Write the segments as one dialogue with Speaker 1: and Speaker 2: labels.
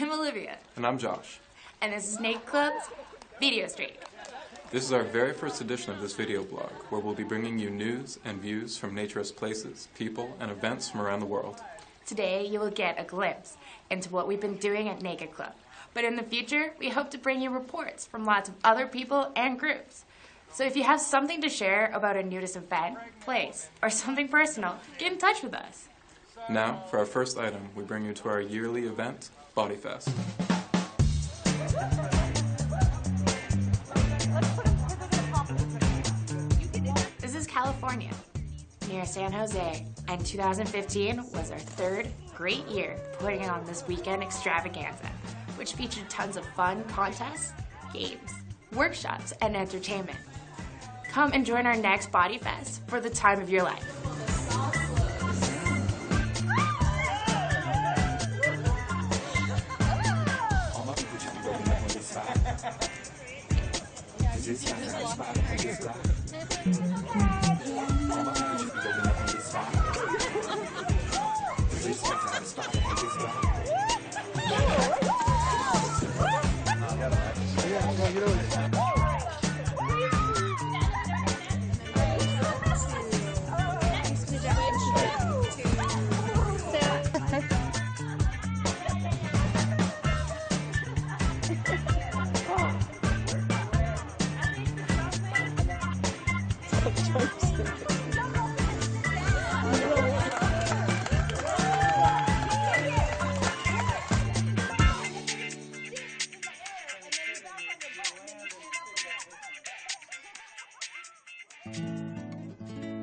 Speaker 1: I'm Olivia.
Speaker 2: And I'm Josh.
Speaker 1: And this is Snake Club's Video Street.
Speaker 2: This is our very first edition of this video blog, where we'll be bringing you news and views from naturist places, people, and events from around the world.
Speaker 1: Today, you will get a glimpse into what we've been doing at Naked Club. But in the future, we hope to bring you reports from lots of other people and groups. So if you have something to share about a nudist event, place, or something personal, get in touch with us.
Speaker 2: Now, for our first item, we bring you to our yearly event, Body Fest.
Speaker 1: This is California, near San Jose, and 2015 was our third great year putting on this weekend extravaganza, which featured tons of fun contests, games, workshops, and entertainment. Come and join our next Body Fest for the time of your life.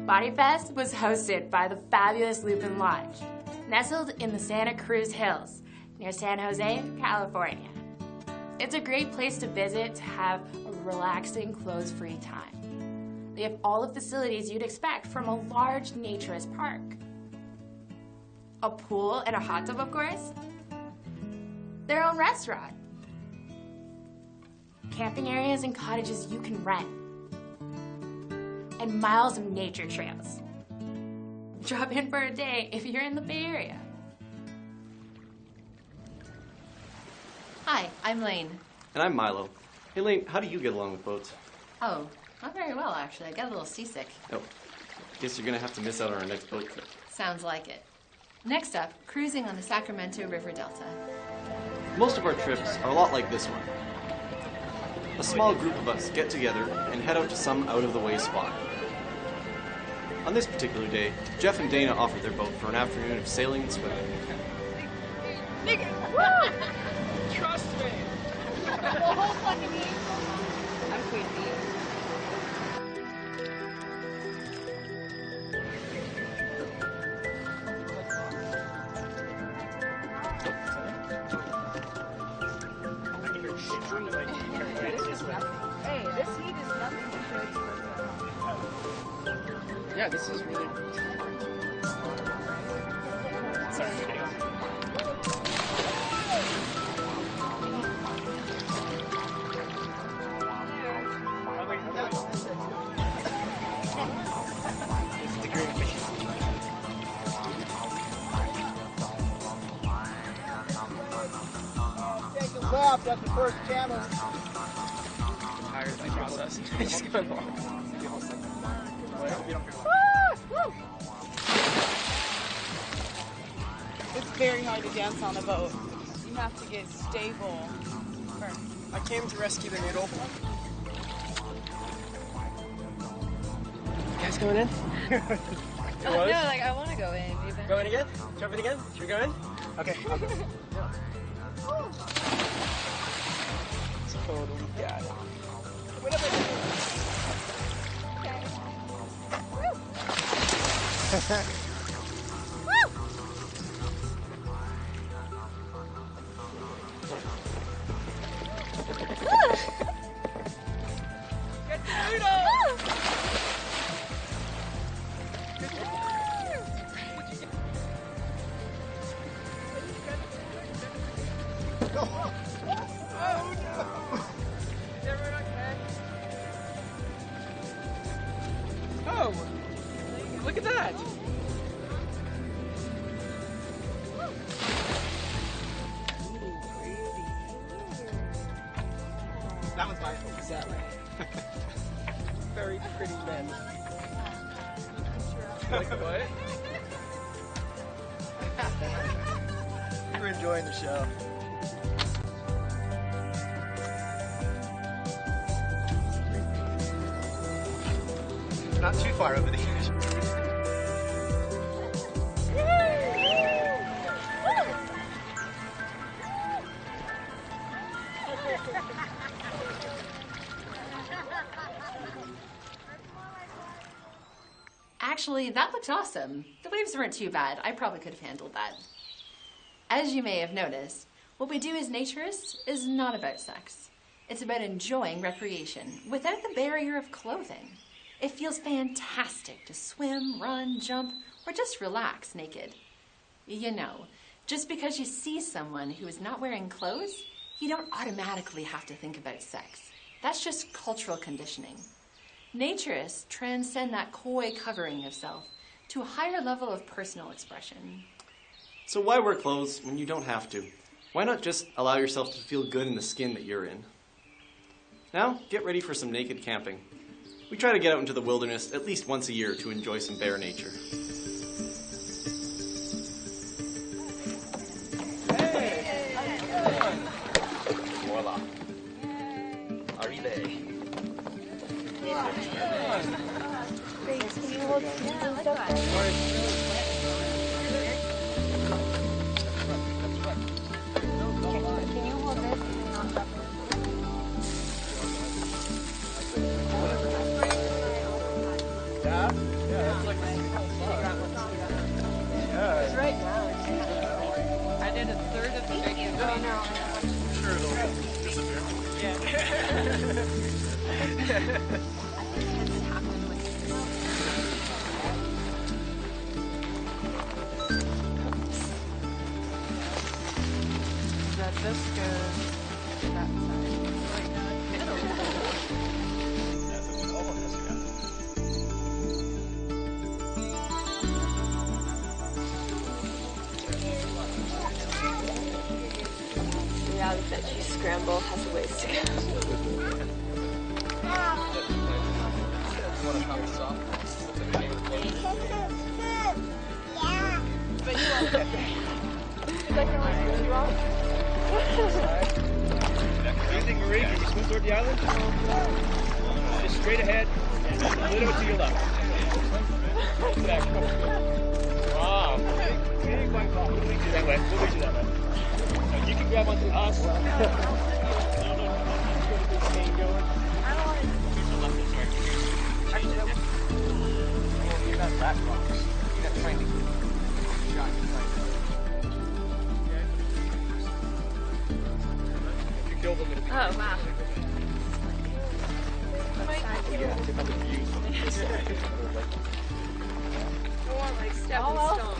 Speaker 1: Body Fest was hosted by the fabulous Lupin Lodge, nestled in the Santa Cruz Hills, near San Jose, California. It's a great place to visit to have a relaxing, clothes-free time. They have all the facilities you'd expect from a large naturist park. A pool and a hot tub, of course. Their own restaurant. Camping areas and cottages you can rent. And miles of nature trails. Drop in for a day if you're in the Bay Area.
Speaker 3: Hi, I'm Lane.
Speaker 4: And I'm Milo. Hey Lane, how do you get along with boats?
Speaker 3: Oh, not very well actually. I got a little seasick.
Speaker 4: Oh, guess you're gonna have to miss out on our next boat trip.
Speaker 3: Sounds like it. Next up, cruising on the Sacramento River Delta.
Speaker 4: Most of our trips are a lot like this one. A small group of us get together and head out to some out-of-the-way spot. On this particular day, Jeff and Dana offered their boat for an afternoon of sailing and swimming.
Speaker 5: Nigga! Trust me! The whole fucking week. I'm Queen Bee. Hey, this heat is nothing compared to
Speaker 6: yeah, this is really... Sorry.
Speaker 5: take a left at the first channel.
Speaker 6: Tired of my process. Just go along.
Speaker 5: It's very hard to dance on a boat. You have to get stable first.
Speaker 6: I came to rescue the noodle. You guys going in?
Speaker 7: No, like I want to go in. Even.
Speaker 6: Go in again? Jump in again? Should we go in? Okay, I'll go. Totally got it. Whatever.
Speaker 5: Okay.
Speaker 6: Get the noodle! Oh, look at that! Very pretty men. Like what?
Speaker 4: We're enjoying the show. Not too far over the edge.
Speaker 3: Actually, that looked awesome. The waves weren't too bad. I probably could have handled that. As you may have noticed, what we do as naturists is not about sex. It's about enjoying recreation without the barrier of clothing. It feels fantastic to swim, run, jump, or just relax naked. You know, just because you see someone who is not wearing clothes, you don't automatically have to think about sex. That's just cultural conditioning. Naturists transcend that coy covering of self to a higher level of personal expression.
Speaker 4: So why wear clothes when you don't have to? Why not just allow yourself to feel good in the skin that you're in? Now, get ready for some naked camping. We try to get out into the wilderness at least once a year to enjoy some bare nature.
Speaker 6: Voila. Arrive.
Speaker 7: I did a third of the bacon.
Speaker 6: Sure, it'll disappear.
Speaker 5: That this goes that
Speaker 7: Yeah, that cheese scramble has a ways to go.
Speaker 6: Want to come soft?
Speaker 7: But you won't get there. Is that your last one? You won't?
Speaker 6: Anything, Marie? Can you swim toward the island? Just straight ahead, a little bit to your left. Back. Wow. Big white ball. We'll lead you that way. We'll lead you that way. Now you can grab onto us. No. That wrong. You got training. Shot. If you kill them, it'll be
Speaker 7: Oh, wow.
Speaker 6: yeah, tip of the views from this side.
Speaker 7: More like stepping stone.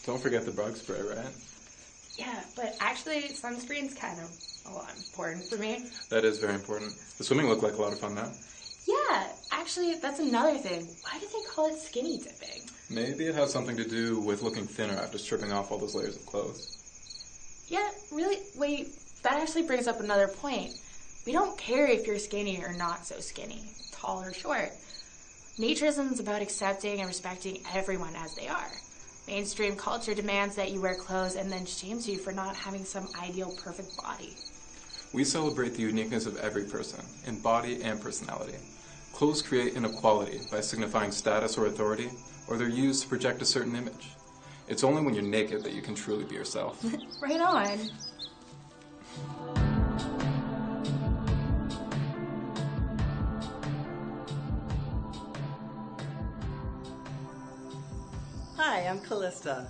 Speaker 2: Don't forget the bug spray, right?
Speaker 1: Yeah, but actually, sunscreen's kind of important for me.
Speaker 2: That is very important. The swimming looked like a lot of fun, though.
Speaker 1: Yeah, actually, that's another thing. Why do they call it skinny dipping?
Speaker 2: Maybe it has something to do with looking thinner after stripping off all those layers of clothes.
Speaker 1: Yeah, really? Wait, that actually brings up another point. We don't care if you're skinny or not so skinny, tall or short. Naturism is about accepting and respecting everyone as they are. Mainstream culture demands that you wear clothes and then shames you for not having some ideal perfect body.
Speaker 2: We celebrate the uniqueness of every person, in body and personality. Clothes create inequality by signifying status or authority, or they're used to project a certain image. It's only when you're naked that you can truly be yourself.
Speaker 3: Right on.
Speaker 8: Hi, I'm Callista.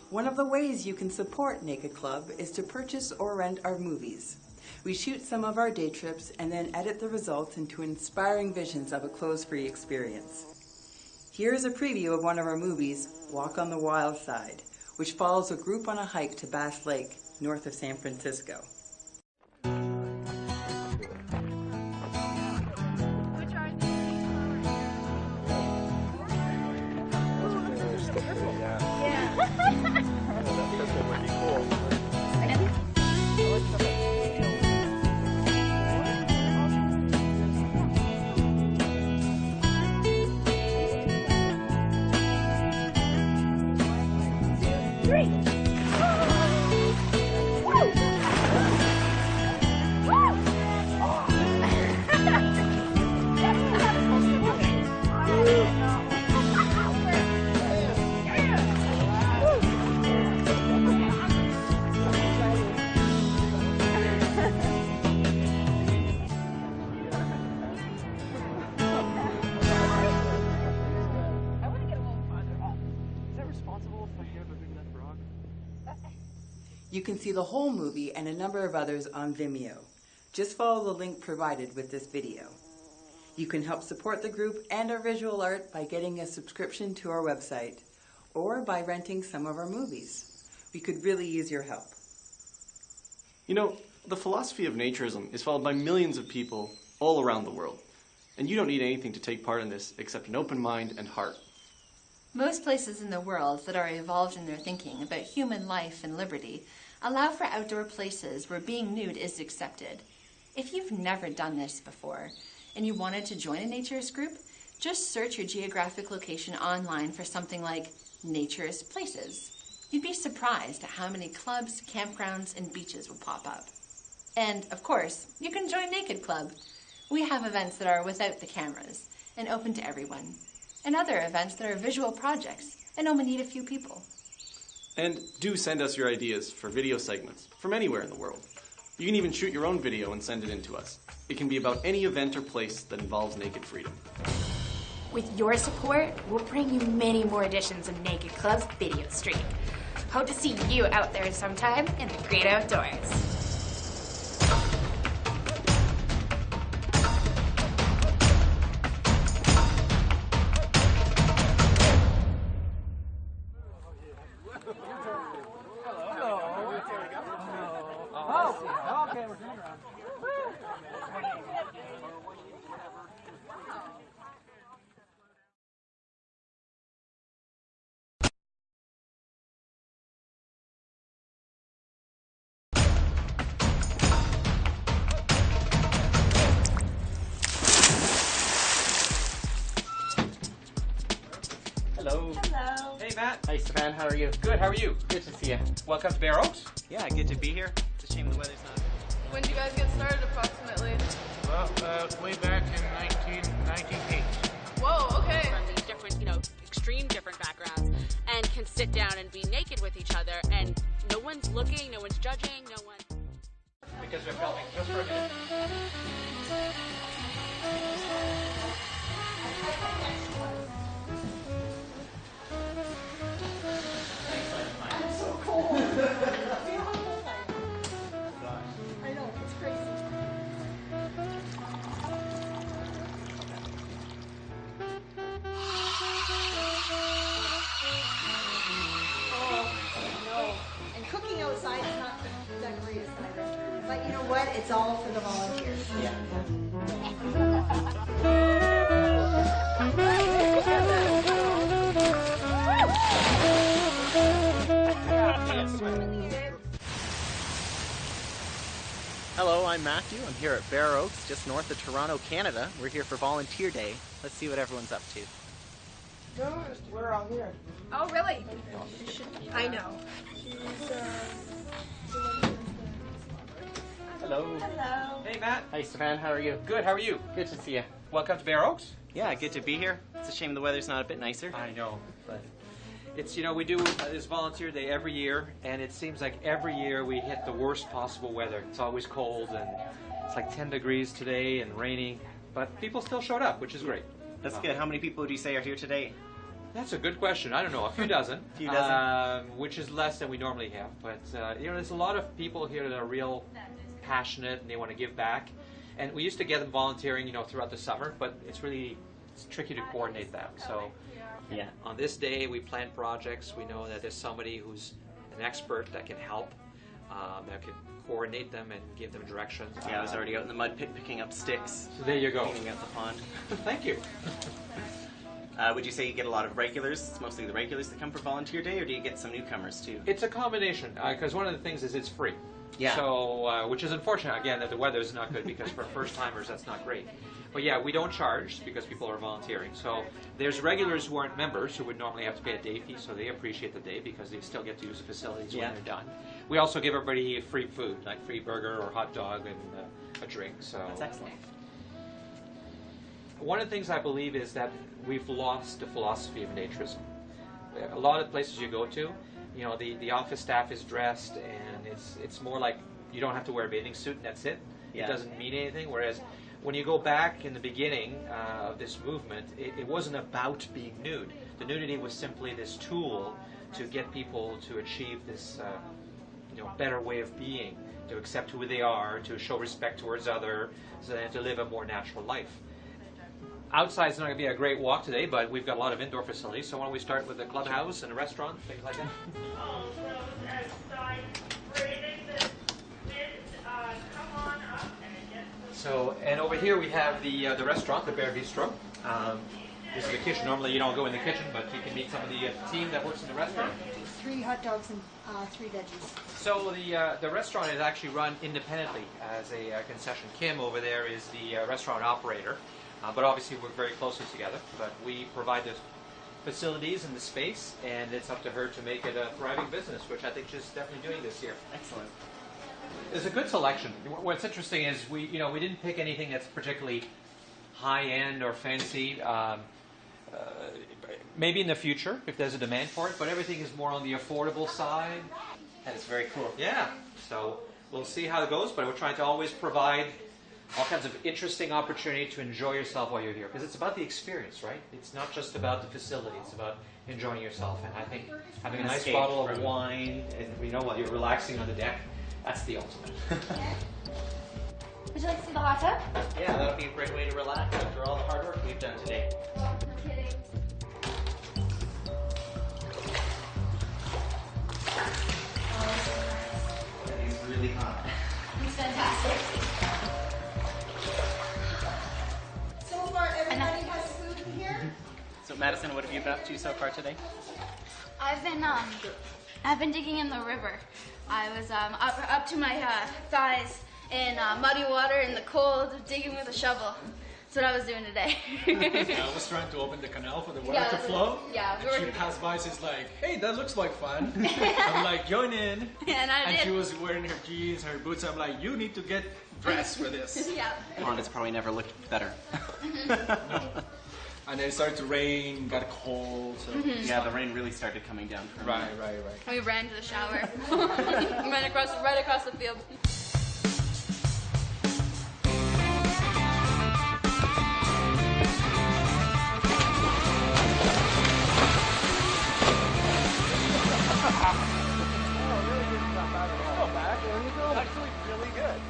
Speaker 8: One of the ways you can support Naked Club is to purchase or rent our movies. We shoot some of our day trips and then edit the results into inspiring visions of a clothes-free experience. Here's a preview of one of our movies, Walk on the Wild Side, which follows a group on a hike to Bass Lake, north of San Francisco. You can see the whole movie and a number of others on Vimeo. Just follow the link provided with this video. You can help support the group and our visual art by getting a subscription to our website or by renting some of our movies. We could really use your help.
Speaker 4: You know, the philosophy of naturism is followed by millions of people all around the world. And you don't need anything to take part in this except an open mind and heart.
Speaker 3: Most places in the world that are evolved in their thinking about human life and liberty allow for outdoor places where being nude is accepted. If you've never done this before and you wanted to join a naturist group, just search your geographic location online for something like naturist places. You'd be surprised at how many clubs, campgrounds, and beaches will pop up. And, of course, you can join Naked Club. We have events that are without the cameras and open to everyone, and other events that are visual projects and only need a few people.
Speaker 4: And do send us your ideas for video segments from anywhere in the world. You can even shoot your own video and send it in to us. It can be about any event or place that involves naked freedom.
Speaker 1: With your support, we'll bring you many more editions of Naked Club's video stream. Hope to see you out there sometime in the great outdoors.
Speaker 6: Hello.
Speaker 9: Hello.
Speaker 6: Hey, Matt.
Speaker 9: Hi, Stefan. How are you?
Speaker 6: Good, how are you?
Speaker 9: Good to see you.
Speaker 6: Welcome to Bear Oaks.
Speaker 9: Yeah, good to be here. It's a shame the weather's not.
Speaker 5: When did you guys get started approximately?
Speaker 10: Well, way back in 1998.
Speaker 5: Whoa, okay.
Speaker 11: From these different, extreme different backgrounds, and can sit down and be naked with each other, and no one's looking, no one's judging, no one.
Speaker 6: Because we're filming just for a minute.
Speaker 9: I know, it's crazy. Oh, no. And cooking outside is not the greatest either. But you know what? It's all for the volunteers. Yeah.
Speaker 12: Hello, I'm Matthew. I'm here at Bear Oaks, just north of Toronto, Canada. We're here for Volunteer Day. Let's see what everyone's up to.
Speaker 9: We're all here.
Speaker 5: Oh, really?
Speaker 9: I know.
Speaker 12: Hello.
Speaker 9: Hello.
Speaker 12: Hey, Matt. Hi, Stefan. How are you? Good. How are you? Good to see you. Welcome to Bear Oaks.
Speaker 13: Yeah, good to be here. It's a shame the weather's not a bit nicer.
Speaker 12: I know, but it's, you know, we do this volunteer day every year, and it seems like every year we hit the worst possible weather. It's always cold, and it's like 10 degrees today and rainy, but people still showed up, which is great.
Speaker 13: That's good. How many people would you say are here today?
Speaker 12: That's a good question. I don't know, a few dozen.
Speaker 13: A few dozen?
Speaker 12: Which is less than we normally have. But, you know, there's a lot of people here that are real passionate and they want to give back. And we used to get them volunteering, you know, throughout the summer, but it's tricky to coordinate that. So,
Speaker 13: yeah,
Speaker 12: on this day we plan projects. We know that there's somebody who's an expert that can help, that can coordinate them and give them directions.
Speaker 13: Yeah, I was already out in the mud pit picking up sticks.
Speaker 12: So there you go.
Speaker 13: Cleaning out the pond.
Speaker 12: Thank you.
Speaker 13: Would you say you get a lot of regulars? It's mostly the regulars that come for volunteer day, or do you get some newcomers too?
Speaker 12: It's a combination, because one of the things is it's free.
Speaker 13: Yeah.
Speaker 12: So, which is unfortunate, again, that the weather is not good, because for first-timers that's not great. But yeah, we don't charge because people are volunteering. So there's regulars who aren't members who would normally have to pay a day fee, so they appreciate the day because they still get to use the facilities when they're done. We also give everybody free food, like free burger or hot dog and a drink. So
Speaker 13: that's excellent.
Speaker 12: One of the things I believe is that we've lost the philosophy of naturism. A lot of places you go to, you know, the office staff is dressed, and it's more like you don't have to wear a bathing suit and that's it.
Speaker 13: Yeah.
Speaker 12: It doesn't mean anything. Whereas when you go back in the beginning of this movement, it wasn't about being nude. The nudity was simply this tool to get people to achieve this you know, better way of being, to accept who they are, to show respect towards others, and to live a more natural life. Outside's not going to be a great walk today, but we've got a lot of indoor facilities, so why don't we start with the clubhouse and a restaurant, things like that. So, and over here we have the restaurant, the Bear Bistro. This is the kitchen. Normally you don't go in the kitchen, but you can meet some of the team that works in the restaurant.
Speaker 9: 3 hot dogs and 3 veggies.
Speaker 12: So the restaurant is actually run independently as a concession. Kim over there is the restaurant operator. But obviously we're very closely together. But we provide the facilities and the space, and it's up to her to make it a thriving business, which I think she's definitely doing this year.
Speaker 13: Excellent.
Speaker 12: There's a good selection. What's interesting is we didn't pick anything that's particularly high-end or fancy. Maybe in the future if there's a demand for it, but everything is more on the affordable side.
Speaker 13: That is very cool.
Speaker 12: Yeah. So we'll see how it goes, but we're trying to always provide all kinds of interesting opportunity to enjoy yourself while you're here, because it's about the experience, right? It's not just about the facility, it's about enjoying yourself. And I think having a nice bottle of wine and, you know, while you're relaxing on the deck, that's the ultimate.
Speaker 14: Would you like to see the hot tub?
Speaker 13: Yeah, that would be a great way to relax after all the hard work we've done today.
Speaker 14: No kidding.
Speaker 13: That is really hot.
Speaker 14: It's fantastic.
Speaker 9: So far, everybody has food in here?
Speaker 13: So Madison, what have you been up to so far today?
Speaker 14: I've been digging in the river. I was up to my thighs in muddy water in the cold, digging with a shovel. That's what I was doing today.
Speaker 15: I was trying to open the canal for the water to flow.
Speaker 14: Yeah,
Speaker 15: and she passed by, she's like, hey, that looks like fun. I'm like, join in.
Speaker 14: And I did.
Speaker 15: She was wearing her jeans, her boots. I'm like, you need to get dressed for this.
Speaker 14: Yeah.
Speaker 13: Honda's probably never looked better.
Speaker 15: And then it started to rain, got cold. So
Speaker 13: yeah, the rain really started coming down.
Speaker 15: Right.
Speaker 14: We ran to the shower. Right across the field.
Speaker 6: Actually, really good.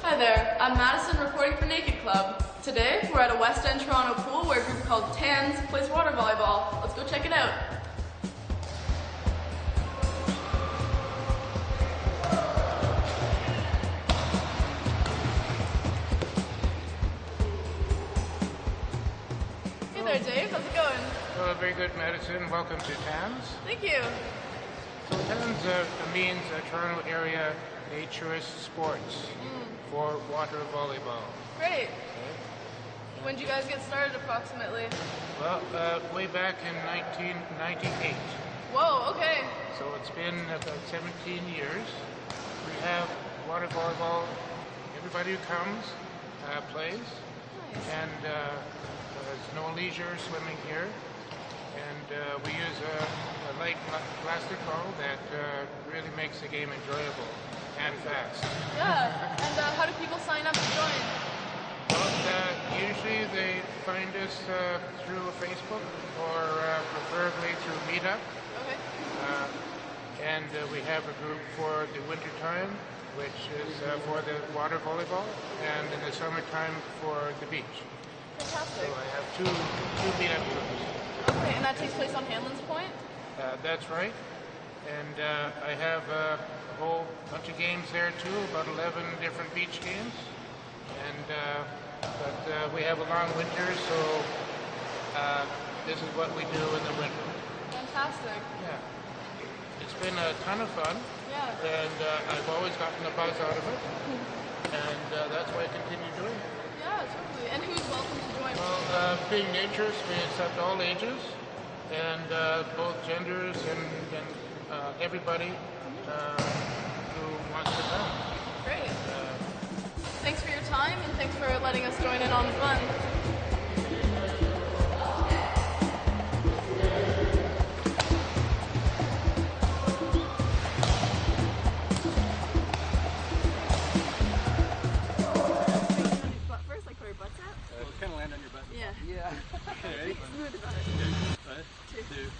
Speaker 5: Hi there, I'm Madison reporting for Naked Club. Today, we're at a West End Toronto pool where a group called Tans plays water volleyball. Let's go check it out. Hey there, Dave. How's it going?
Speaker 10: Very good, Madison. Welcome to Tams.
Speaker 5: Thank you.
Speaker 10: So TANS means Toronto Area Naturist Sports for water volleyball.
Speaker 5: Great. When did you guys get started approximately?
Speaker 10: Well, way back in 1998.
Speaker 5: Whoa, okay.
Speaker 10: So it's been about 17 years. We have water volleyball. Everybody who comes plays.
Speaker 5: Nice.
Speaker 10: And there's no leisure swimming here. And we use a light plastic ball that really makes the game enjoyable and fast.
Speaker 5: Yeah. And how do people sign up to join?
Speaker 10: Well, usually they find us through Facebook or preferably through Meetup.
Speaker 5: Okay.
Speaker 10: And we have a group for the winter time, which is for the water volleyball, and in the summertime for the beach.
Speaker 5: Fantastic.
Speaker 10: So I have two meetup groups.
Speaker 5: Okay, and that takes place on Hanlon's Point?
Speaker 10: That's right. And I have a whole bunch of games there too, about 11 different beach games. And but we have a long winter, so this is what we do in the winter.
Speaker 5: Fantastic.
Speaker 10: Yeah. It's been a ton of fun.
Speaker 5: Yeah.
Speaker 10: And I've always gotten a buzz out of it. And that's why I continue doing it.
Speaker 5: Yeah, totally. And who's welcome to join?
Speaker 10: Well, being naturists, we accept all ages and both genders and everybody who wants to come.
Speaker 5: Great. Thanks for your time and thanks for letting us join in on the fun.
Speaker 15: Kind of land on your butt.
Speaker 5: Yeah.
Speaker 15: Yeah. Okay, ready?
Speaker 5: Smooth about it.
Speaker 15: 1, 2.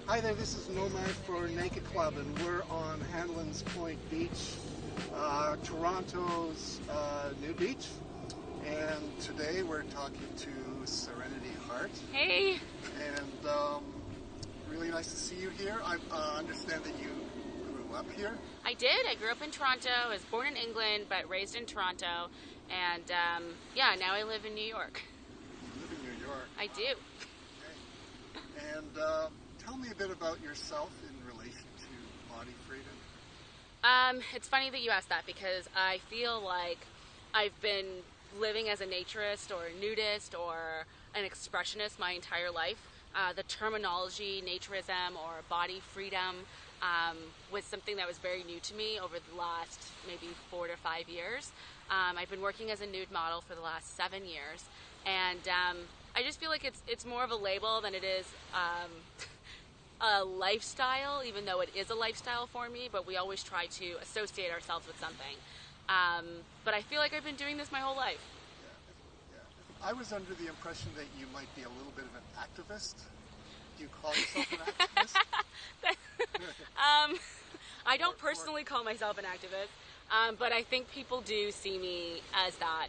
Speaker 16: Hi there, this is Nomad for Naked Club, and we're on Hanlon's Point Beach, Toronto's new beach. And today we're talking to Serenity Hart.
Speaker 11: Hey!
Speaker 16: And really nice to see you here. I understand that you grew up here.
Speaker 11: I did. I grew up in Toronto. I was born in England, but raised in Toronto. And yeah, now I live in New York.
Speaker 16: You live in New York?
Speaker 11: I do.
Speaker 16: Okay. And tell me a bit about yourself in relation to body freedom.
Speaker 11: It's funny that you asked that because I feel like I've been living as a naturist or a nudist or an expressionist my entire life. The terminology naturism or body freedom was something that was very new to me over the last maybe 4 to 5 years. I've been working as a nude model for the last 7 years, and I just feel like it's more of a label than it is a lifestyle, even though it is a lifestyle for me, but we always try to associate ourselves with something. But I feel like I've been doing this my whole life.
Speaker 16: I was under the impression that you might be a little bit of an activist. Do you call yourself an activist?
Speaker 11: I don't personally call myself an activist, but I think people do see me as that,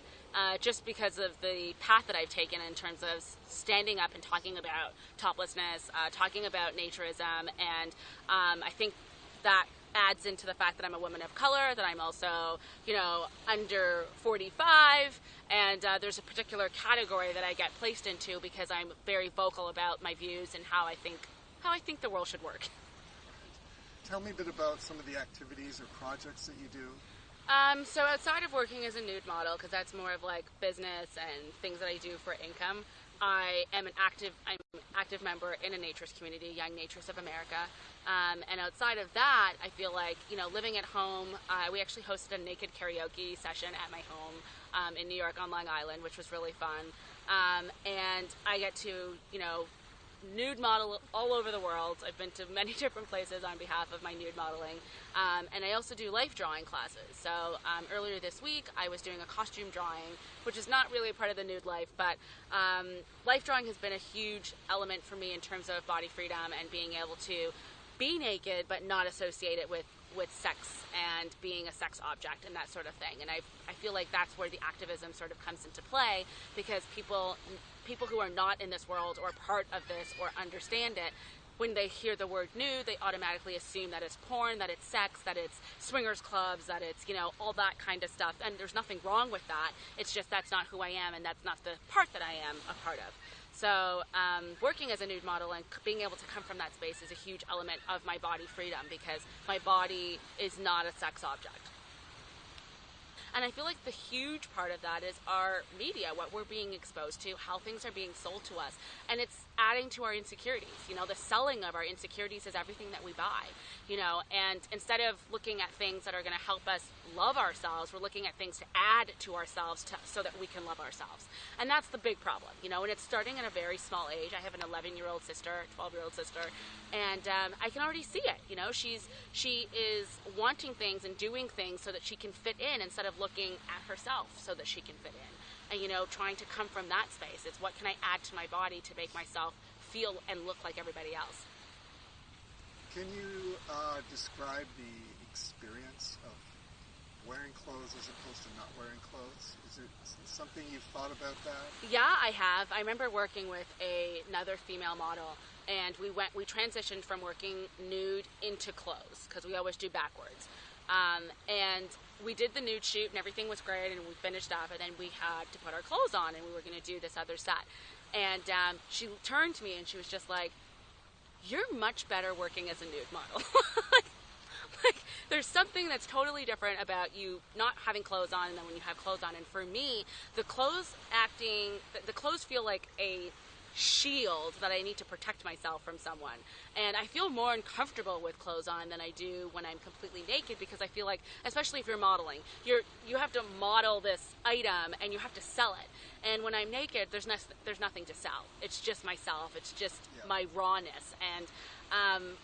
Speaker 11: just because of the path that I've taken in terms of standing up and talking about toplessness, talking about naturism, and I think that adds into the fact that I'm a woman of color, that I'm also, under 45, and there's a particular category that I get placed into because I'm very vocal about my views and how I think the world should work.
Speaker 16: Tell me a bit about some of the activities or projects that you do.
Speaker 11: So outside of working as a nude model, because that's more of like business and things that I do for income, I'm an active member in a naturist community, Young Naturists of America. And outside of that, I feel like, living at home, we actually hosted a naked karaoke session at my home in New York on Long Island, which was really fun. And I get to, nude model all over the world. I've been to many different places on behalf of my nude modeling. And I also do life drawing classes. So earlier this week, I was doing a costume drawing, which is not really a part of the nude life, but life drawing has been a huge element for me in terms of body freedom and being able to be naked but not associate it with sex and being a sex object and that sort of thing. And I feel like that's where the activism sort of comes into play, because people people who are not in this world or part of this or understand it, when they hear the word nude, they automatically assume that it's porn, that it's sex, that it's swingers clubs, that it's, you know, all that kind of stuff. And there's nothing wrong with that. It's just that's not who I am, and that's not the part that I am a part of. So working as a nude model and being able to come from that space is a huge element of my body freedom, because my body is not a sex object. And I feel like the huge part of that is our media, what we're being exposed to, how things are being sold to us. And it's adding to our insecurities. You know, the selling of our insecurities is everything that we buy, you know, and instead of looking at things that are going to help us love ourselves, we're looking at things to add to ourselves so that we can love ourselves. And that's the big problem, you know, and it's starting at a very small age. I have an 11-year-old sister, 12-year-old sister, and I can already see it, you know. She is wanting things and doing things so that she can fit in, instead of looking at herself so that she can fit in. And, you know, trying to come from that space. It's what can I add to my body to make myself feel and look like everybody else.
Speaker 16: Can you describe the experience of wearing clothes as opposed to not wearing clothes? Is it something you've thought about that?
Speaker 11: Yeah, I have. I remember working with another female model, and we transitioned from working nude into clothes, because we always do backwards. And we did the nude shoot and everything was great, and we finished up, and then we had to put our clothes on, and we were going to do this other set. And she turned to me and she was just like, "You're much better working as a nude model." like there's something that's totally different about you not having clothes on and then when you have clothes on. And for me, the clothes feel like a shield that I need to protect myself from someone, and I feel more uncomfortable with clothes on than I do when I'm completely naked, because I feel like, especially if you're modeling, you have to model this item and you have to sell it, and when I'm naked there's nothing to sell. It's just myself, it's just my rawness, and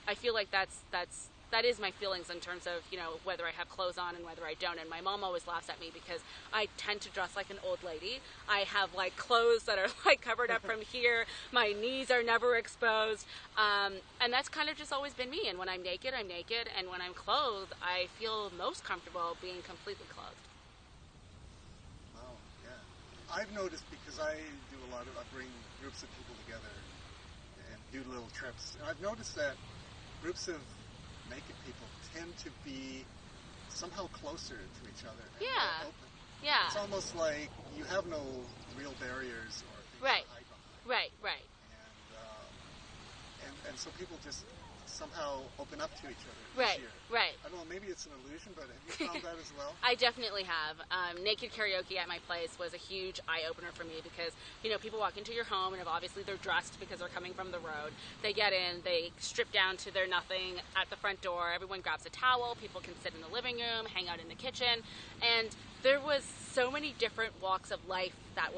Speaker 11: I feel like that is my feelings in terms of, you know, whether I have clothes on and whether I don't. And my mom always laughs at me because I tend to dress like an old lady. I have like clothes that are like covered up from here. My knees are never exposed. And that's kind of just always been me. And when I'm naked, I'm naked. And when I'm clothed, I feel most comfortable being completely clothed.
Speaker 16: Wow, yeah. I've noticed, because I bring groups of people together and do little trips. And I've noticed that groups of naked people tend to be somehow closer to each other. And more open.
Speaker 11: Yeah.
Speaker 16: It's almost like you have no real barriers or things to hide behind.
Speaker 11: Right.
Speaker 16: And so people just somehow open up to each other.
Speaker 11: Right.
Speaker 16: I don't know, maybe it's an illusion, but have you found that as well?
Speaker 11: I definitely have. Naked karaoke at my place was a huge eye-opener for me, because, you know, people walk into your home and obviously they're dressed because they're coming from the road. They get in, they strip down to their nothing at the front door. Everyone grabs a towel. People can sit in the living room, hang out in the kitchen, and there was so many different walks of life that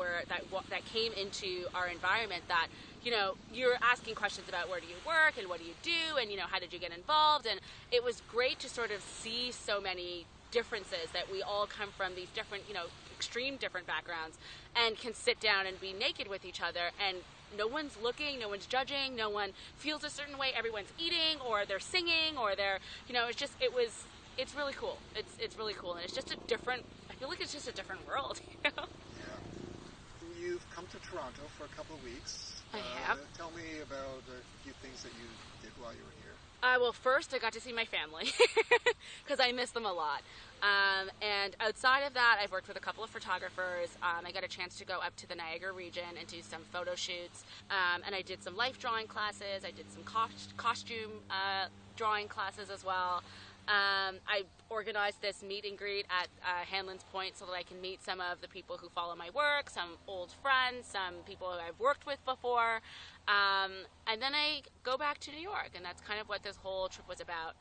Speaker 11: came into our environment that, you know, you're asking questions about where do you work and what do you do, and, you know, how did you get involved, and it was great to sort of see so many differences, that we all come from these different, you know, extreme different backgrounds, and can sit down and be naked with each other, and no one's looking, no one's judging, no one feels a certain way, everyone's eating, or they're singing, or they're, you know, it's really cool. It's really cool, and it's just a different, I feel like it's just a different world, you know?
Speaker 16: Yeah. You've come to Toronto for a couple of weeks.
Speaker 11: I have.
Speaker 16: Tell me about a few things that you did while you were here.
Speaker 11: Well, first I got to see my family, because I miss them a lot. And outside of that, I've worked with a couple of photographers. I got a chance to go up to the Niagara region and do some photo shoots. And I did some life drawing classes. I did some costume drawing classes as well. I organized this meet and greet at Hanlon's Point so that I can meet some of the people who follow my work, some old friends, some people who I've worked with before. And then I go back to New York, and that's kind of what this whole trip was about,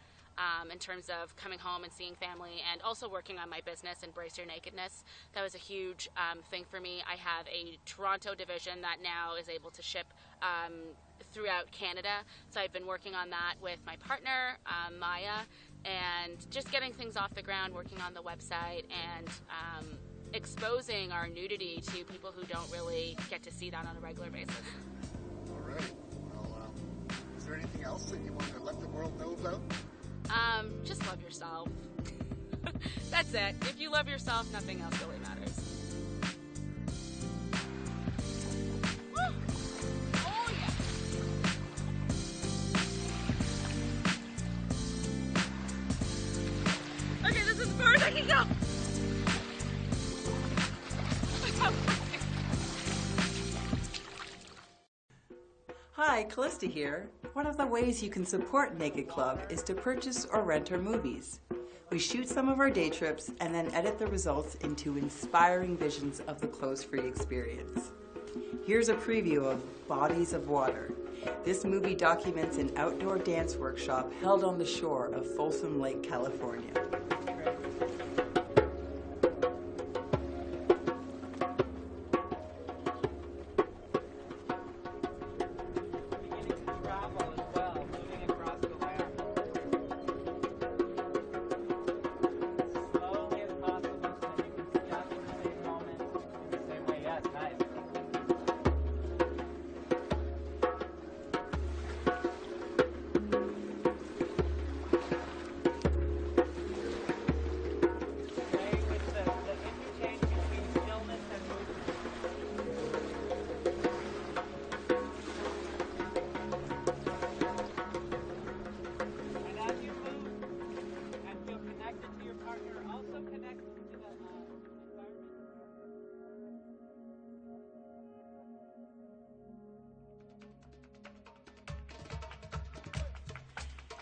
Speaker 11: in terms of coming home and seeing family, and also working on my business, Embrace Your Nakedness. That was a huge thing for me. I have a Toronto division that now is able to ship throughout Canada, so I've been working on that with my partner, Maya, and just getting things off the ground, working on the website, and exposing our nudity to people who don't really get to see that on a regular basis.
Speaker 16: All right. Well, is there anything else that you want to let the world know about?
Speaker 11: Just love yourself. That's it. If you love yourself, nothing else really matters. Woo!
Speaker 8: Callista here. One of the ways you can support Naked Club is to purchase or rent our movies. We shoot some of our day trips and then edit the results into inspiring visions of the clothes-free experience. Here's a preview of Bodies of Water. This movie documents an outdoor dance workshop held on the shore of Folsom Lake, California.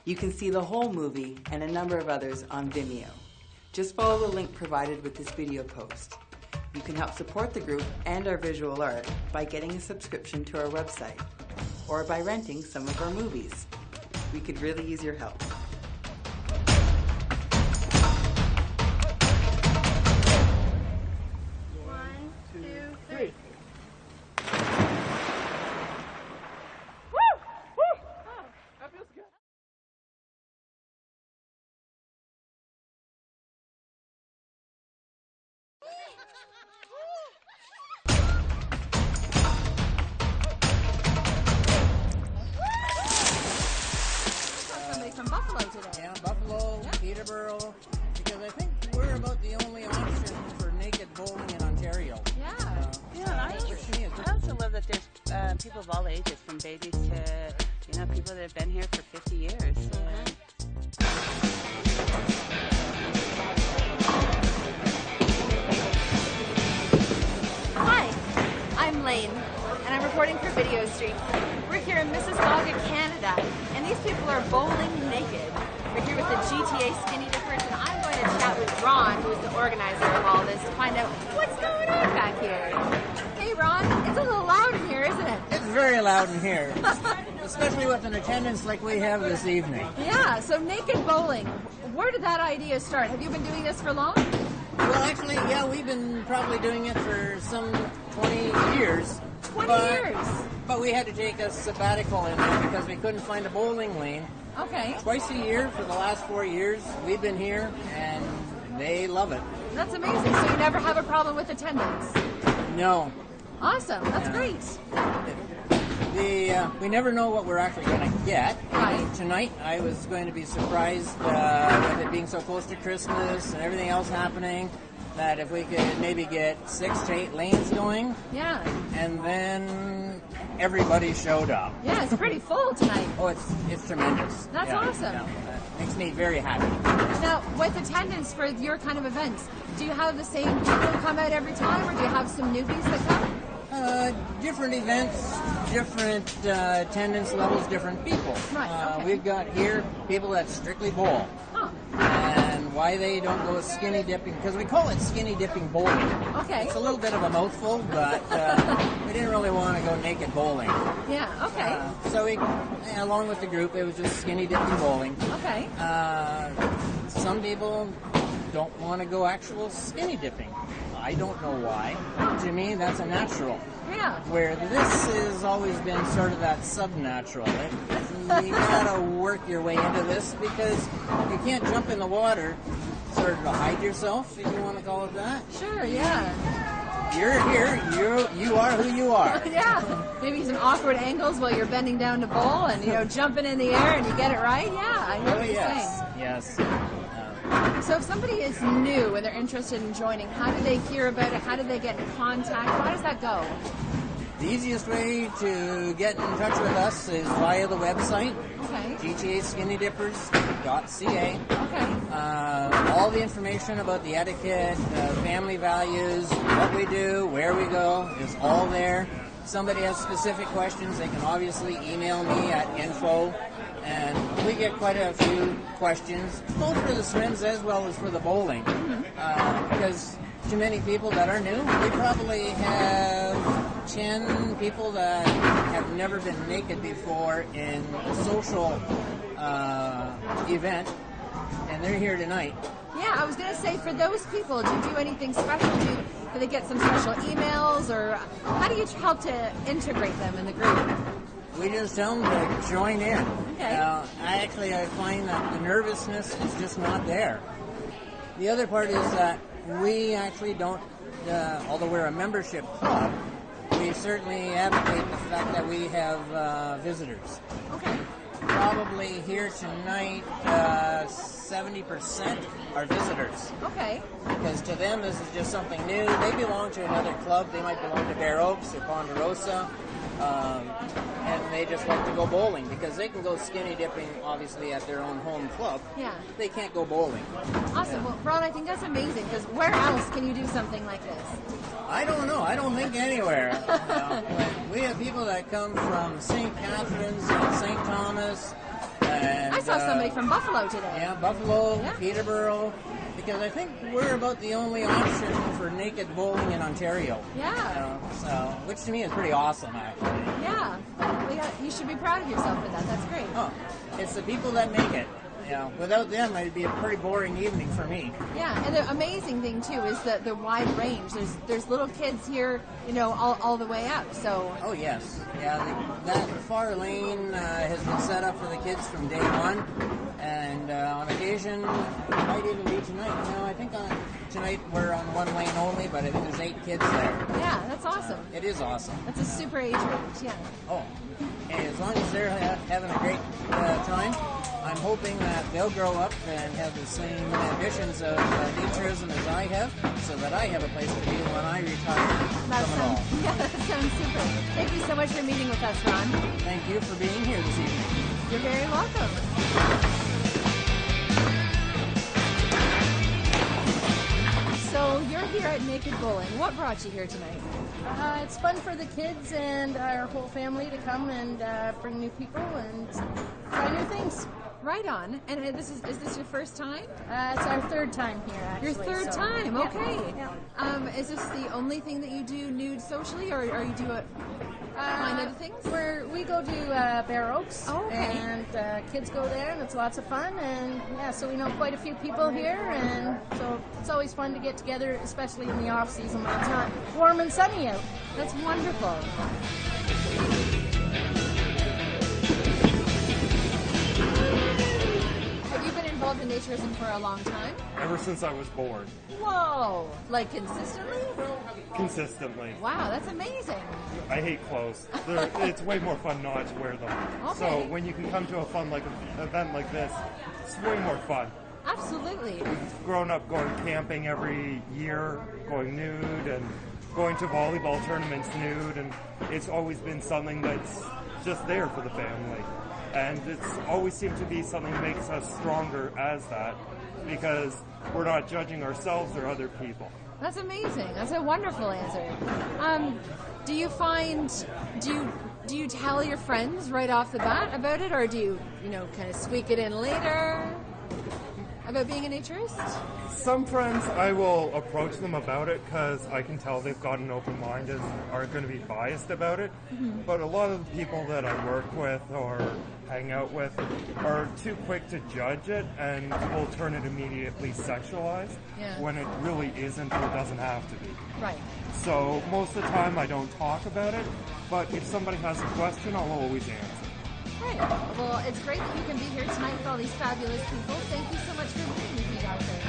Speaker 8: You can see the whole movie and a number of others on Vimeo. Just follow the link provided with this video post. You can help support the group and our visual art by getting a subscription to our website or by renting some of our movies. We could really use your help.
Speaker 9: One, two, three.
Speaker 17: From Buffalo today. Yeah, Buffalo, Peterborough, because I think we're about the only option for naked bowling in Ontario.
Speaker 18: Yeah, I also love that there's people of all ages, from babies to people that have been here for 50 years.
Speaker 3: Hi, I'm Lane, and I'm reporting for Video Street. We're here in Mississauga, Canada, and these people are bowling naked. We're here with the GTA Skinny Dippers, and I'm going to chat with Ron, who is the organizer of all this, to find out what's going on back here. Hey Ron, it's a little loud in here, isn't it?
Speaker 17: It's very loud in here, especially with an attendance like we have this evening.
Speaker 3: Yeah, so naked bowling. Where did that idea start? Have you been doing this for long?
Speaker 17: Well, actually, yeah, we've been probably doing it for some 20 years.
Speaker 3: 20 years?
Speaker 17: But we had to take a sabbatical in there because we couldn't find a bowling lane.
Speaker 3: Okay.
Speaker 17: Twice a year for the last 4 years, we've been here, and they love it.
Speaker 3: That's amazing. So you never have a problem with attendance?
Speaker 17: No.
Speaker 3: Awesome. That's great.
Speaker 17: We never know what we're actually going to get.
Speaker 3: Right.
Speaker 17: Tonight, I was going to be surprised with it being so close to Christmas and everything else happening, that if we could maybe get 6 to 8 lanes going.
Speaker 3: Yeah.
Speaker 17: And then everybody showed up.
Speaker 3: Yeah, it's pretty full tonight.
Speaker 17: Oh, it's tremendous.
Speaker 3: That's awesome.
Speaker 17: Yeah. Makes me very happy.
Speaker 3: Now, with attendance for your kind of events, do you have the same people who come out every time, or do you have some newbies that come?
Speaker 17: Different events, different attendance levels, different people.
Speaker 3: Right, okay.
Speaker 17: We've got here people that strictly bowl.
Speaker 3: Huh.
Speaker 17: And why they don't go skinny dipping, because we call it skinny dipping bowling.
Speaker 3: Okay.
Speaker 17: It's a little bit of a mouthful, but we didn't really want to go naked bowling.
Speaker 3: Yeah, okay.
Speaker 17: So we, along with the group, it was just skinny dipping bowling.
Speaker 3: Okay.
Speaker 17: Some people don't want to go actual skinny dipping. I don't know why. To me, that's a natural.
Speaker 3: Yeah.
Speaker 17: Where this has always been sort of that sub-natural. You gotta work your way into this because you can't jump in the water sort of to hide yourself, if you want to call it that.
Speaker 3: Sure, yeah.
Speaker 17: You're here, you are who you are.
Speaker 3: Yeah. Maybe some awkward angles while you're bending down to bowl and, jumping in the air and you get it right. Yeah, I hear what you're saying.
Speaker 17: Yes.
Speaker 3: So if somebody is new and they're interested in joining, how do they hear about it? How do they get in contact? How does that go?
Speaker 17: The easiest way to get in touch with us is via the website,
Speaker 3: okay.
Speaker 17: gtaskinnydippers.ca.
Speaker 3: Okay.
Speaker 17: All the information about the etiquette, family values, what we do, where we go, is all there. somebody has specific questions, they can obviously email me at info, and we get quite a few questions, both for the swims as well as for the bowling. Because too many people that are new, we probably have 10 people that have never been naked before in a social event, and they're here tonight.
Speaker 19: Yeah, I was going to say, for those people, do you do anything special? Do they get some special emails, or how do you help to integrate them in the group?
Speaker 17: We just tell them to join in.
Speaker 19: Okay.
Speaker 17: I find that the nervousness is just not there. The other part is that we actually don't, although we're a membership club, we certainly advocate the fact that we have visitors.
Speaker 19: Okay.
Speaker 17: Probably here tonight, 70% are visitors.
Speaker 19: Okay.
Speaker 17: Because to them, this is just something new. They belong to another club. They might belong to Bear Oaks or Ponderosa. And they just like to go bowling because they can go skinny dipping, obviously, at their own home club.
Speaker 19: Yeah.
Speaker 17: They can't go bowling.
Speaker 19: Awesome.
Speaker 17: Yeah.
Speaker 19: Well, Ron, I think that's amazing, because where else can you do something like this?
Speaker 17: I don't know. I don't think anywhere. We have people that come from St. Catharines and St. Thomas. And,
Speaker 19: I saw somebody from Buffalo today.
Speaker 17: Yeah, Buffalo, Peterborough. Because I think we're about the only option for naked bowling in Ontario.
Speaker 19: Yeah.
Speaker 17: Which to me is pretty awesome, actually.
Speaker 19: Yeah. Well, you should be proud of yourself for that. That's great.
Speaker 17: Oh, it's the people that make it. Without them, it'd be a pretty boring evening for me.
Speaker 19: Yeah, and the amazing thing too is the wide range. There's little kids here, all the way up. So.
Speaker 17: Oh yes, yeah. That far lane has been set up for the kids from day one, and on occasion, it might even be tonight. I think tonight we're on one lane only, but I think there's 8 kids there.
Speaker 19: Yeah, that's awesome.
Speaker 17: It is awesome.
Speaker 19: That's a super age range. Yeah.
Speaker 17: Oh, and as long as they're having a great time. I'm hoping that they'll grow up and have the same ambitions of naturism as I have, so that I have a place to be when I retire from it all.
Speaker 19: Yeah, that sounds super. Thank you so much for meeting with us, Ron.
Speaker 17: Thank you for being here this evening.
Speaker 19: You're very welcome. So you're here at Naked Bowling. What brought you here tonight?
Speaker 20: It's fun for the kids and our whole family to come and bring new people and try new things.
Speaker 19: Right on. And is this your first time?
Speaker 20: It's our third time here, actually.
Speaker 19: Your third time, okay.
Speaker 20: Yeah.
Speaker 19: Is this the only thing that you do nude socially, or you do find other things?
Speaker 20: We go to Bear Oaks, and kids go there, and it's lots of fun. And so we know quite a few people here, and so it's always fun to get together, especially in the off season when it's not warm and sunny out.
Speaker 19: That's wonderful. Have you been involved in naturism for a long time?
Speaker 21: Ever since I was born.
Speaker 19: Whoa! Like consistently?
Speaker 21: Consistently.
Speaker 19: Wow, that's amazing.
Speaker 21: I hate clothes. It's way more fun not to wear them.
Speaker 19: Okay.
Speaker 21: So when you can come to a fun event like this, it's way more fun.
Speaker 19: Absolutely.
Speaker 21: We've grown up going camping every year, going nude, and going to volleyball tournaments nude, and it's always been something that's just there for the family. And it's always seemed to be something that makes us stronger as that, because we're not judging ourselves or other people.
Speaker 19: That's amazing. That's a wonderful answer. Do you tell your friends right off the bat about it, or do you kind of squeak it in later about being a naturist?
Speaker 21: Some friends, I will approach them about it because I can tell they've got an open mind and aren't going to be biased about it.
Speaker 19: Mm-hmm.
Speaker 21: But a lot of the people that I work with or hang out with are too quick to judge it and will turn it immediately sexualized when it really isn't or doesn't have to be.
Speaker 19: Right.
Speaker 21: So most of the time I don't talk about it, but if somebody has a question, I'll always answer.
Speaker 19: Great. Well, it's great that you can be here tonight with all these fabulous people. Thank you so much for being with me out there.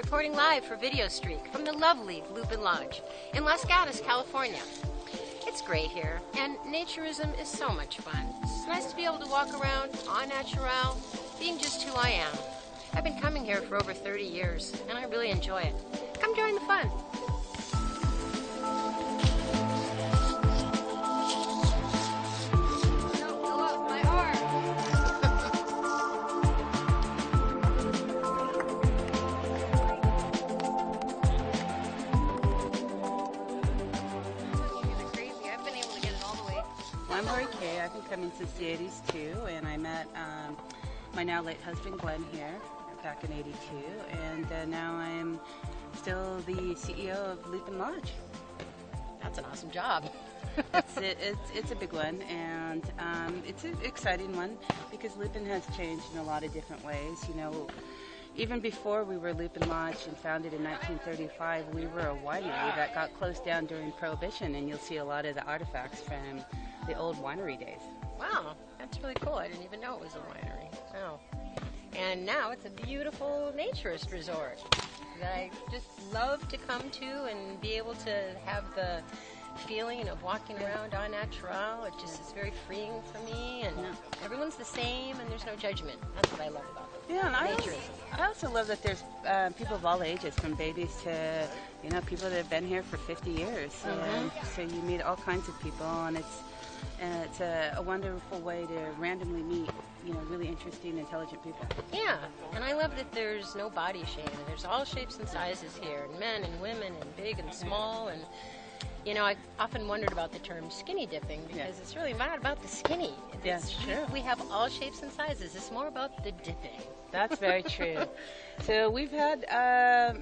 Speaker 7: reporting live for Video Streak from the lovely Lupin Lodge in Las Gatos, California. It's great here, and naturism is so much fun. It's nice to be able to walk around en natural, being just who I am. I've been coming here for over 30 years, and I really enjoy it. Come join the fun.
Speaker 18: I'm Lori Kay. I've been coming since the 80s too, and I met my now late husband Glenn here back in '82, and now I'm still the CEO of Lupin Lodge.
Speaker 7: That's an awesome job.
Speaker 18: It's a big one, and it's an exciting one because Lupin has changed in a lot of different ways. You know, even before we were Lupin Lodge and founded in 1935, we were a winery that got closed down during Prohibition, and you'll see a lot of the artifacts from the old winery days.
Speaker 7: Wow, that's really cool. I didn't even know it was a winery. Wow. And now it's a beautiful naturist resort that I just love to come to and be able to have the feeling of walking around en natural. It just is very freeing for me, and everyone's the same, and there's no judgment. That's what I love about it.
Speaker 18: Yeah, and
Speaker 7: naturism.
Speaker 18: I also love that there's people of all ages, from babies to people that have been here for 50 years. And so you meet all kinds of people, and it's a wonderful way to randomly meet really interesting, intelligent people.
Speaker 7: Yeah, and I love that there's no body shame. There's all shapes and sizes here, and men and women, and big and small, and I often wondered about the term skinny dipping because it's really not about the skinny.
Speaker 18: Yes, true.
Speaker 7: We have all shapes and sizes. It's more about the dipping.
Speaker 18: That's very true. So we've had a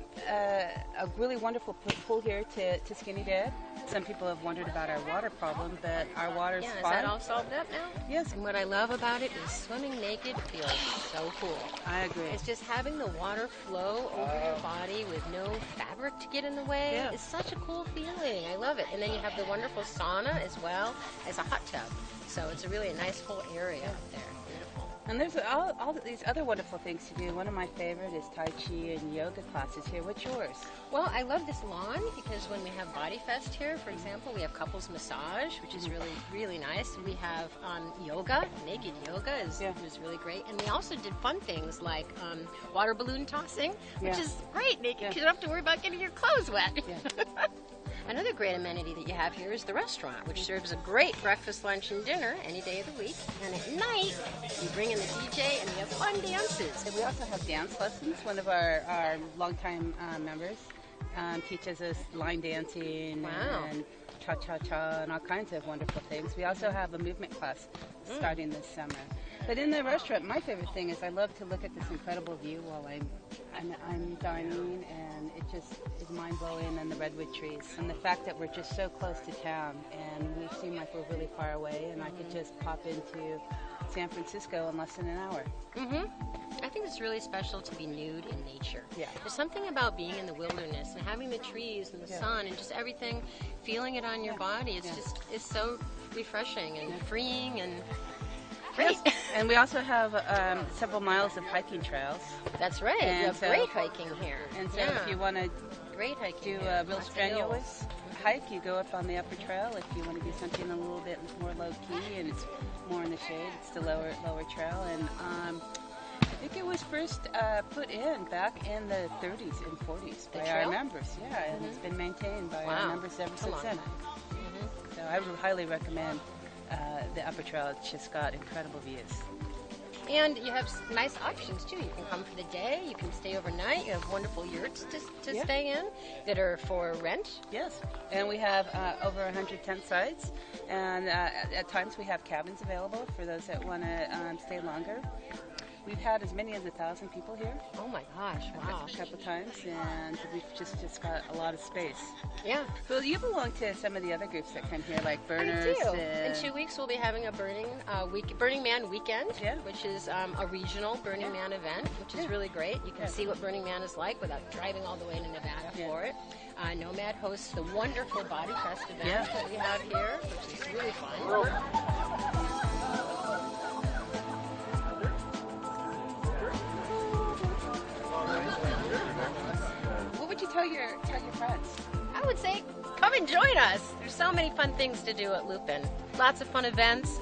Speaker 18: really wonderful pool here to skinny dip. Some people have wondered about our water problem, but our water's fine.
Speaker 7: Is that all solved up now?
Speaker 18: Yes.
Speaker 7: And what I love about it is swimming naked feels so cool.
Speaker 18: I agree.
Speaker 7: It's just having the water flow over your body with no fabric to get in the way.
Speaker 18: Yeah.
Speaker 7: It's such a cool feeling. I love it. And then you have the wonderful sauna as well as a hot tub. So it's really a nice whole area up there. Beautiful.
Speaker 18: And there's all these other wonderful things to do. One of my favorite is Tai Chi and yoga classes here. What's yours?
Speaker 7: Well, I love this lawn because when we have Body Fest here, for example, we have couples massage, which is really, really nice. We have yoga, naked yoga is really great. And we also did fun things like water balloon tossing, which is great naked because you don't have to worry about getting your clothes wet. Yeah. Another great amenity that you have here is the restaurant, which serves a great breakfast, lunch, and dinner any day of the week. And at night, you bring in the DJ and we have fun dances.
Speaker 18: And we also have dance lessons. One of our longtime members teaches us line dancing and cha-cha-cha and all kinds of wonderful things. We also have a movement class starting this summer. But in the restaurant, my favorite thing is I love to look at this incredible view while I'm dining, and it just is mind-blowing, and the redwood trees. And the fact that we're just so close to town, and we seem like we're really far away, and I could just pop into San Francisco in less than an hour.
Speaker 7: I think it's really special to be nude in nature. Yeah. There's something about being in the wilderness and having the trees and the sun and just everything, feeling it on your body. It's so refreshing and freeing and great.
Speaker 18: Yes. And we also have several miles of hiking trails.
Speaker 7: That's right.
Speaker 18: And
Speaker 7: you have great hiking here.
Speaker 18: And so if you want to do a real strenuous hike, you go up on the upper trail. If you want to do something a little bit more low-key and it's more in the shade, it's the lower trail. And I think it was first put in back in the 30s and 40s by our members. Yeah, and it's been maintained by our members ever since then. So I would highly recommend the upper trail. It's just got incredible views.
Speaker 7: And you have nice options too. You can come for the day, you can stay overnight, you have wonderful yurts to stay in that are for rent.
Speaker 18: Yes, and we have over 100 tent sites, and at times we have cabins available for those that want to stay longer. We've had as many as 1,000 people here.
Speaker 7: Oh my gosh, wow.
Speaker 18: A couple times, and we've just got a lot of space.
Speaker 7: Yeah.
Speaker 18: Well, you belong to some of the other groups that come here, like Burners.
Speaker 7: I do. In 2 weeks, we'll be having a Burning Man weekend, which is a regional Burning Man event, which is really great. You can see what Burning Man is like without driving all the way to Nevada for it. Nomad hosts the wonderful Body Fest event that we have here, which is really fun. I would say come and join us. There's so many fun things to do at Lupin. Lots of fun events,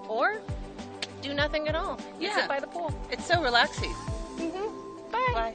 Speaker 7: or do nothing at all.
Speaker 18: Yeah.
Speaker 7: Sit by the pool.
Speaker 18: It's so relaxing.
Speaker 7: Bye.
Speaker 18: Bye.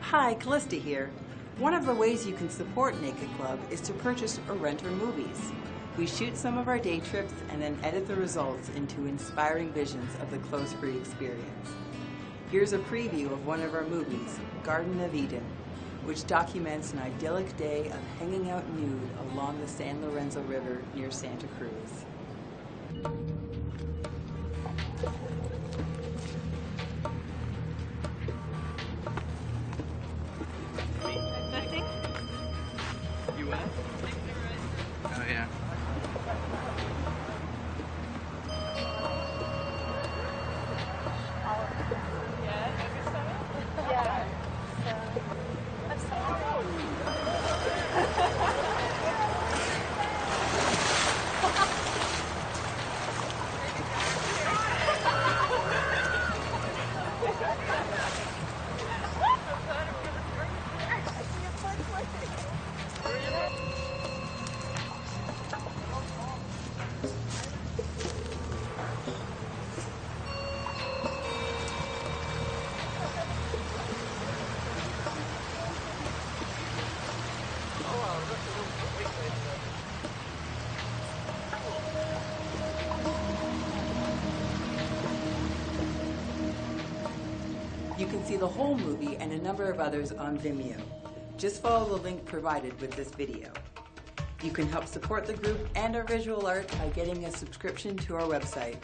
Speaker 8: Hi, Callista here. One of the ways you can support Naked Club is to purchase or rent our movies. We shoot some of our day trips and then edit the results into inspiring visions of the clothes-free experience. Here's a preview of one of our movies, Garden of Eden, which documents an idyllic day of hanging out nude along the San Lorenzo River near Santa Cruz.
Speaker 4: You went? Oh, yeah.
Speaker 8: You can see the whole movie and a number of others on Vimeo. Just follow the link provided with this video. You can help support the group and our visual art by getting a subscription to our website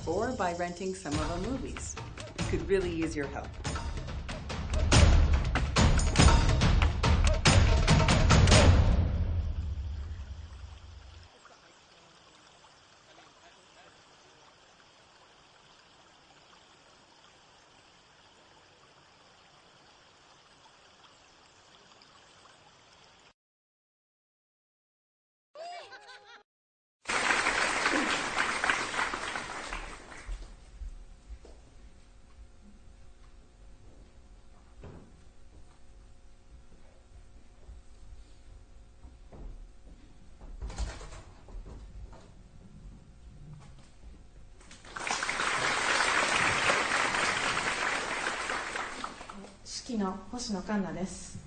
Speaker 8: or by renting some of our movies. We could really use your help.
Speaker 2: 指揮の星野環奈です。